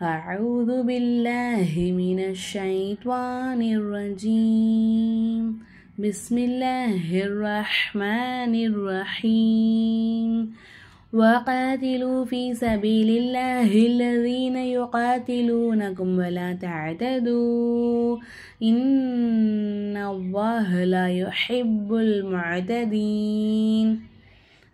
أعوذ بالله من الشيطان الرجيم بسم الله الرحمن الرحيم وقاتلوا في سبيل الله الذين يقاتلونكم ولا تعتدوا إن الله لا يحب المعتدين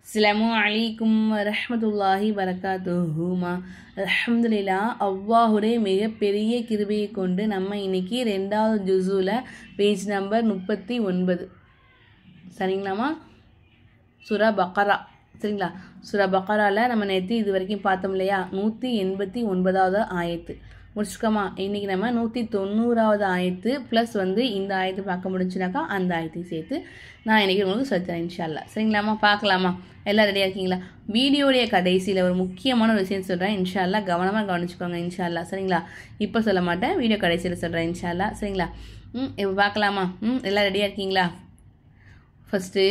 அஸ்ஸலாமு அலைக்கும் வரஹ்மத்துல்லாஹி வரகாத்துஹுமா. அல்ஹம்துலில்லாஹ், அல்லாஹுடைய மிகப்பெரிய கிருபையை கொண்டு நம்ம இன்னைக்கு 2வது ஜுஸுல பேஜ் நம்பர் 39 சரிங்களாமா, சூரா பக்ரா. சரிங்களா, சூரா பக்ராவில் நம்ம நேற்று இது வரைக்கும் பார்த்தோம் இல்லையா, 189வது ஆயத்து முடிச்சுக்கோமா. இன்றைக்கி நம்ம 190வது ஆயத்து ப்ளஸ் இந்த ஆயத்து பார்க்க முடிஞ்சுனாக்கா அந்த ஆயத்தை சேர்த்து நான் இன்றைக்கி உங்களுக்கு சொல்லித்தரேன் இன்ஷா அல்லாஹ். சரிங்களாமா, பார்க்கலாமா? எல்லாம் ரெடியாக இருக்கீங்களா? வீடியோடைய கடைசியில் ஒரு முக்கியமான ஒரு விஷயம் சொல்கிறேன் இன்ஷா அல்லாஹ், கவனமாக கவனிச்சுக்கோங்க இன்ஷா அல்லாஹ். சரிங்களா, இப்போ சொல்ல மாட்டேன், வீடியோ கடைசியில் சொல்கிறேன் இன்ஷா அல்லாஹ். சரிங்களா, இப்போ பார்க்கலாமா? எல்லாம் ரெடியாக இருக்கீங்களா? ஃபஸ்ட்டு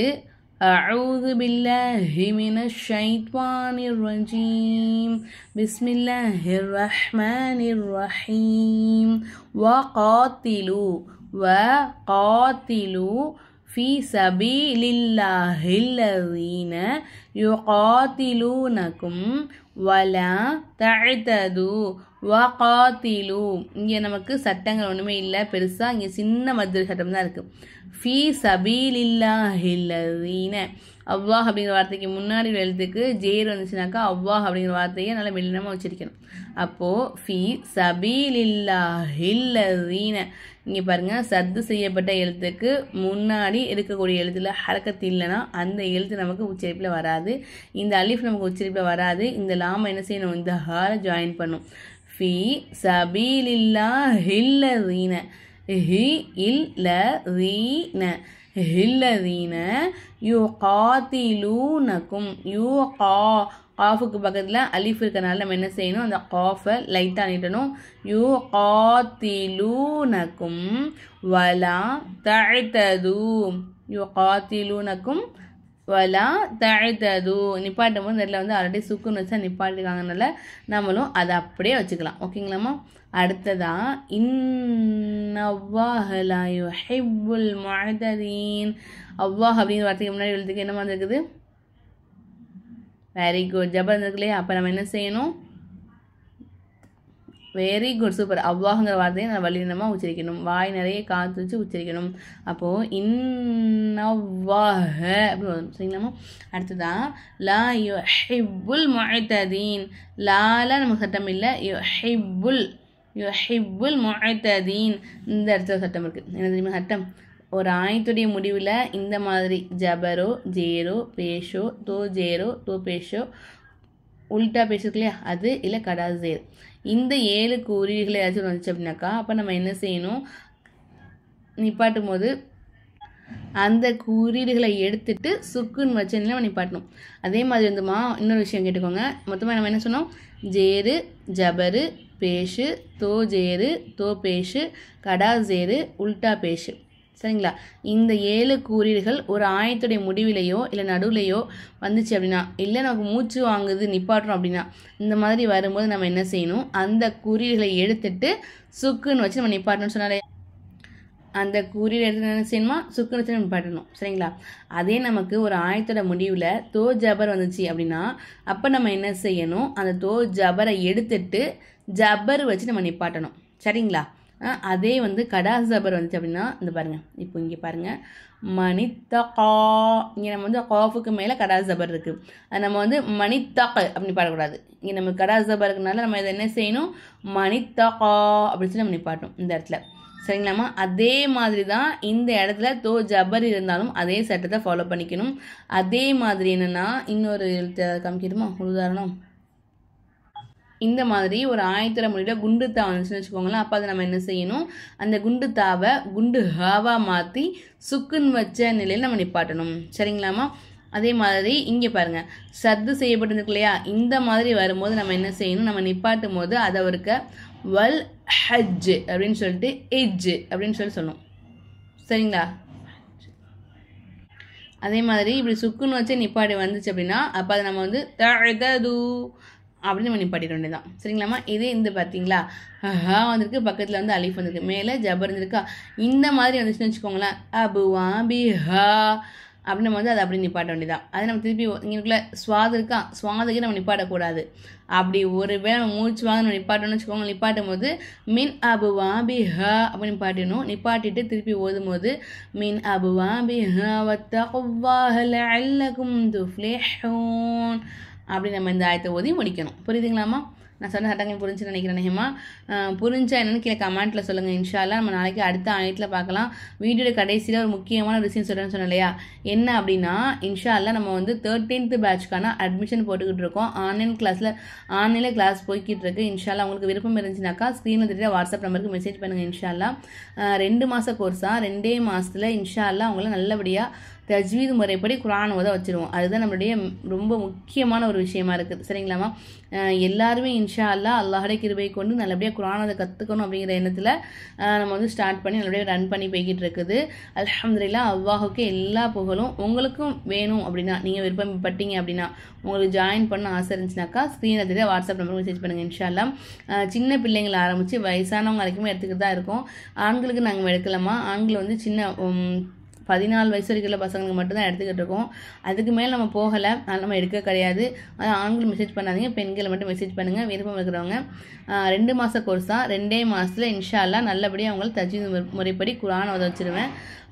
أعوذ بالله من الشيطان الرجيم بسم الله الرحمن الرحيم وقاتلوا في سبيل الله الذين يقاتلونكم ولا تعتدوا وقاتلوا. இங்கே நமக்கு சட்டங்கள் ஒன்றுமே இல்லை பெருசாக, இங்கே சின்ன மதுரை சட்டம் தான் இருக்குது. ஃபி சபீலில்லாஹில்லதீன, அல்லாஹ் அப்படிங்கிற வார்த்தைக்கு முன்னாடி எழுத்துக்கு ஜேர் வந்துச்சுனாக்கா அல்லாஹ் அப்படிங்கிற வார்த்தையை நல்லா மெல்லினமாக வச்சிருக்கணும். அப்போது ஃபி சபீலில்லாஹில்லதீன, இங்கே பாருங்கள், சத்து செய்யப்பட்ட எழுத்துக்கு முன்னாடி இருக்கக்கூடிய எழுத்துல ஹரக்கத்து இல்லைன்னா அந்த எழுத்து நமக்கு உச்சரிப்பில் வராது, இந்த அலிஃப் நமக்கு உச்சரிப்பில் வராது. இந்த லாம என்ன செய்யணும், இந்த ஹால ஜாயின் பண்ணும். ஃபி சபீலில்லாஹில்லதீன இல்லதீன யுகாத்திலூனக்கும், காஃபுக்கு பக்கத்தில் அலிஃப் இருக்கனால நம்ம என்ன செய்யணும், அந்த காஃபை லைட்டாக நீட்டணும். யுகாத்திலூனக்கும் வலா தஅதது, யுகாத்திலூனக்கும் வலா தஅதது. நிப்பாட்டும் போது இதில் ஆல்ரெடி சுக்குன்னு வச்சா நிப்பாட்டிருக்காங்கனால நம்மளும் அதை அப்படியே வச்சுக்கலாம். ஓகேங்களாம்மா? அடுத்ததா இன்னல்லாஹ லா யுஹிப்புல் முஅ்ததீன். அல்லாஹ் அப்படிங்கிற வார்த்தைக்கு முன்னாடி எழுத்துக்கு என்ன மாதிரி இருக்குது, வெரி குட், ஜபர் இருக்கு இல்லையா? அப்போ நம்ம என்ன செய்யணும், வெரி குட், சூப்பர். அல்லாஹுங்கிற வார்த்தையை நான் வல்லினமாக உச்சரிக்கணும், வாய் நிறைய காற்று வச்சு உச்சரிக்கணும். அப்போது இன்னல்லாஹ அப்படி வரும். சரிங்களாமா? அடுத்ததான் லா யுஹிப்புல் முஅ்ததீன். லால நமக்கு சட்டம் இல்லை, யுஹிப்புல் முஅ்ததீன் இந்த இடத்துல சட்டம் இருக்குது. என்ன தெரியுமா சட்டம்? ஒரு ஆயத்துடைய முடிவில் இந்த மாதிரி ஜபரோ ஜேரோ பேஷோ தோ ஜேரோ தோ பேஷோ உல்டா பேசுக்கு இல்லையா, அது இல்லை கடா ஜேர், இந்த 7 குறிகளை ஏதாச்சும் வந்துச்சு அப்படின்னாக்கா அப்போ நம்ம என்ன செய்யணும், நிப்பாட்டும் போது அந்த குறியீடுகளை எடுத்துட்டு சுக்குன்னு வச்சு நம்ம நிப்பாட்டணும். அதே மாதிரி இன்னொரு விஷயம் கேட்டுக்கோங்க. மொத்தமாக நம்ம என்ன சொன்னோம், ஜேரு ஜபரு பேஷு தோ ஜேரு தோ பேஷு கடா ஜேரு உல்டா பேஷு. சரிங்களா, இந்த 7 குறியீடுகள் ஒரு ஆயத்துடைய முடிவிலையோ இல்லை நடுவுலையோ வந்துச்சு அப்படின்னா, இல்லை நமக்கு மூச்சு வாங்குது நிப்பாட்டுறோம் அப்படின்னா, இந்த மாதிரி வரும்போது நம்ம என்ன செய்யணும், அந்த குறியீடுகளை எடுத்துட்டு சுக்குன்னு வச்சு நம்ம நிப்பாட்டணும்னு சொன்னாலே அந்த குறியீடு எடுத்து என்ன செய்யணுமா, சுக்குன்னு வச்சு நம்ம நிப்பாட்டணும். சரிங்களா, அதே நமக்கு ஒரு ஆயத்தோட முடிவில் தோ ஜபர் வந்துச்சு அப்படின்னா அப்போ நம்ம என்ன செய்யணும், அந்த தோ ஜபரை எடுத்துட்டு ஜபர் வச்சு நம்ம நிப்பாட்டணும். சரிங்களா, அதே கடா ஜபர் வந்துச்சு அப்படின்னா இந்த பாருங்கள், இப்போ இங்கே பாருங்கள், மணித்தகா, இங்கே நம்ம காஃபுக்கு மேலே கடா ஜபர் இருக்குது, அது நம்ம மணித்தக அப்படின்னு பாடக்கூடாது. இங்கே நம்ம கடா ஜபர் இருக்குனால நம்ம இதை என்ன செய்யணும், மணித்தகா அப்படின்னு சொல்லி நம்ம நிப்பாட்டணும் இந்த இடத்துல. சரிங்களாம்மா? அதே மாதிரி தான் இந்த இடத்துல தோ ஜபர் இருந்தாலும் அதே சட்டத்தை ஃபாலோ பண்ணிக்கணும். அதே மாதிரி என்னென்னா இன்னொரு காமிக்கிடுமா ஒரு உதாரணம், இந்த மாதிரி ஒரு ஆயத்தர மொழியில் குண்டு தா வந்துச்சுன்னு வச்சுக்கோங்களேன். அப்போ அதை நம்ம என்ன செய்யணும், அந்த குண்டு தாவை குண்டு ஹாவா மாற்றி சுக்குன்னு வச்ச நிலையில் நம்ம நிப்பாட்டணும். சரிங்களாம்மா? அதே மாதிரி இங்கே பாருங்கள், சத்து செய்யப்பட்டிருக்கு இல்லையா, இந்த மாதிரி வரும்போது நம்ம என்ன செய்யணும், நம்ம நிப்பாட்டும் போது அதை இருக்க வல் ஹஜ் அப்படின்னு சொல்லிட்டு எஜ் அப்படின்னு சொல்லணும். சரிங்களா, அதே மாதிரி இப்படி சுக்குன்னு வச்சு நிப்பாடி வந்துச்சு அப்படின்னா அப்போ அதை நம்ம தஅதது அப்படின்னு நம்ம நிப்பாட்டிட வேண்டியதான். சரிங்களாம்மா? இதே இந்த பார்த்தீங்களா, ஹா வந்திருக்கு, பக்கத்தில் வந்து அலிஃப் வந்திருக்கு, மேலே ஜபர் இருந்திருக்கா. இந்த மாதிரி வந்துச்சுன்னு வச்சுக்கோங்களேன், அபு வாபி ஹா அப்படின்னு நம்ம வந்து அதை அப்படி நிப்பாட்ட வேண்டியதான். அது நம்ம திருப்பி இங்கேக்குள்ள சுவாது இருக்கா, சுவாதுக்கு நம்ம நிப்பாட்டக்கூடாது. அப்படி ஒரு வேளை நம்ம மூச்சு வாங்க நம்ம நிப்பாட்டணும்னு வச்சுக்கோங்க, நிப்பாட்டும் போது மின் அபு வாபி ஹா அப்படி நிப்பாட்டிடணும். நிப்பாட்டிட்டு திருப்பி ஓதும் போது மின் அபு வாபி ஹா வத்தகுல்லாஹ லஅல்லகும் துஃப்லிஹூன் அப்படி நம்ம இந்த ஆயத்தை ஓதி முடிக்கணும். புரியுதுங்களாம்மா? நான் சொன்ன சட்டங்கள் புரிஞ்சுன்னு நினைக்கிறேன். நேஹமா புரிஞ்சா என்னன்னு கீழே கமெண்ட்டில் சொல்லுங்கள். இன்ஷா அல்லாஹ் நம்ம நாளைக்கு அடுத்த ஆயத்தில் பார்க்கலாம். வீடியோட கடைசியில் ஒரு முக்கியமான ஒரு விஷயம் சொல்கிறேன்னு சொன்னேன் இல்லையா, என்ன அப்படின்னா இன்ஷா அல்லாஹ் நம்ம வந்து 13th பேட்ச்க்கான அட்மிஷன் போட்டுக்கிட்டு இருக்கோம். ஆன்லைனில் கிளாஸ் போய்கிட்டு இருக்கு. இன்ஷா அல்லாஹ் உங்களுக்கு விருப்பம் இருந்துச்சுனாக்கா ஸ்க்ரீனில் தெரிய வாட்ஸ்அப் நம்பருக்கு மெசேஜ் பண்ணுங்கள். இன்ஷா அல்லாஹ் 2 மாத கோர்ஸாக 2 மாதத்தில் இன்ஷா அல்லாஹ் அவங்கள நல்லபடியாக தஜ்வீத் முறைப்படி குர்ஆன் ஓத வச்சுருவோம். அதுதான் நம்மளுடைய ரொம்ப முக்கியமான ஒரு விஷயமா இருக்குது. சரிங்களாம்மா? எல்லாருமே இன்ஷா அல்லாஹ் அல்லாஹுடைய கிருபை கொண்டு நல்லபடியாக குர்ஆன் ஓத கற்றுக்கணும் அப்படிங்கிற எண்ணத்தில் நம்ம வந்து ஸ்டார்ட் பண்ணி நல்லபடியாக ரன் பண்ணி போய்கிட்டு இருக்குது. அல்ஹம்துலில்லாஹ், அல்லாஹுக்கு எல்லா புகழும். உங்களுக்கும் வேணும் அப்படின்னா, நீங்கள் விருப்பப்பட்டீங்க அப்படின்னா, உங்களுக்கு ஜாயின் பண்ண ஆசை இருந்துச்சுனாக்கா ஸ்க்ரீனில் தெரிய வாட்ஸ்அப் நம்பருக்கு மெசேஜ் பண்ணுங்கள். இன்ஷா அல்லாஹ் சின்ன பிள்ளைங்களை ஆரம்பித்து வயசானவங்க வரைக்குமே எடுத்துக்கிட்டு தான் இருக்கோம். ஆண்களுக்கு நாங்கள் எடுக்கலாமா, ஆண்கள் வந்து சின்ன 14 வயசு வரைக்கும் உள்ள பசங்களுக்கு மட்டும்தான் எடுத்துக்கிட்டு இருக்கோம். அதுக்கு மேலே நம்ம போகலை, அதனால் நம்ம எடுக்க கிடையாது. அதான் ஆண்கள் மெசேஜ் பண்ணாதீங்க, பெண்களை மட்டும் மெசேஜ் பண்ணுங்கள். விருப்பம் இருக்கிறவங்க 2 மாத கோர்ஸ் தான். 2 மாதத்தில் இன்ஷா அல்லாஹ் நல்லபடியாக அவங்களுக்கு தஜ்வீத் முறைப்படி குர்ஆன் ஓத வச்சுருவேன்.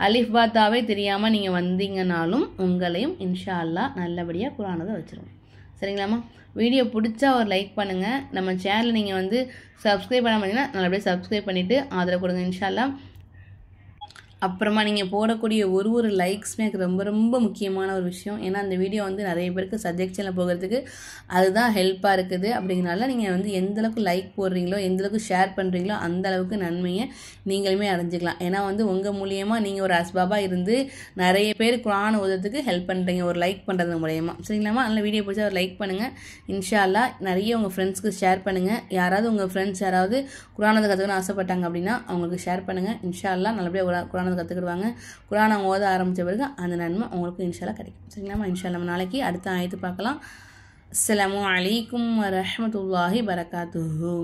அலிஃப் பாத்தாவே தெரியாமல் நீங்கள் வந்தீங்கனாலும் உங்களையும் இன்ஷா அல்லாஹ் நல்லபடியாக குர்ஆன் ஓத வச்சுருவேன். சரிங்களாம்மா? வீடியோ பிடிச்சா ஒரு லைக் பண்ணுங்கள். நம்ம சேனலை நீங்கள் வந்து சப்ஸ்கிரைப் பண்ண மாட்டீங்கன்னா நல்லபடியாக சப்ஸ்கிரைப் பண்ணிவிட்டு ஆதரவு கொடுங்க. இன்ஷா அல்லாஹ் அப்புறமா நீங்கள் போடக்கூடிய ஒரு லைக்ஸுமே எனக்கு ரொம்ப ரொம்ப முக்கியமான ஒரு விஷயம். ஏன்னா அந்த வீடியோ வந்து நிறைய பேருக்கு சஜெக்ஷனில் போகிறதுக்கு அதுதான் ஹெல்ப்பாக இருக்குது. அப்படிங்கிறனால நீங்கள் வந்து எந்தளவுக்கு லைக் போடுறீங்களோ, எந்தளவுக்கு ஷேர் பண்ணுறீங்களோ அந்தளவுக்கு நன்மையை நீங்களுமே அடைஞ்சிக்கலாம். ஏன்னா வந்து உங்கள் மூலியமாக நீங்கள் ஒரு அஸ்பாபாக இருந்து நிறைய பேர் குர்ஆன் ஓதுறதுக்கு ஹெல்ப் பண்ணுறீங்க ஒரு லைக் பண்ணுறது மூலயமா. சரிங்களாம்மா? நல்ல வீடியோ பிடிச்சா ஒரு லைக் பண்ணுங்கள். இன்ஷா அல்லாஹ் நிறைய உங்கள் ஃப்ரெண்ட்ஸ்க்கு ஷேர் பண்ணுங்கள். யாராவது உங்கள் ஃப்ரெண்ட்ஸ் யாராவது குர்ஆன் ஓத கற்றுக்கணும்னு ஆசைப்பட்டாங்க அப்படின்னா அவங்களுக்கு ஷேர் பண்ணுங்கள். இன்ஷா அல்லாஹ் நல்லபடியாக குர்ஆன் கற்றுக்கிடுவாங்க. குர்ஆன் அவங்க ஓத ஆரம்பித்த பிறகு அந்த நன்மை உங்களுக்கு இன்ஷா அல்லாஹ் கிடைக்கும். சரிங்களாம்மா? இன்ஷா அல்லாஹ் நம்ம நாளைக்கு அடுத்த ஆயத்து பார்க்கலாம். அஸ்ஸலாமு அலைக்கும் வரஹ்மத்துல்லாஹி பரகாத்துஹு.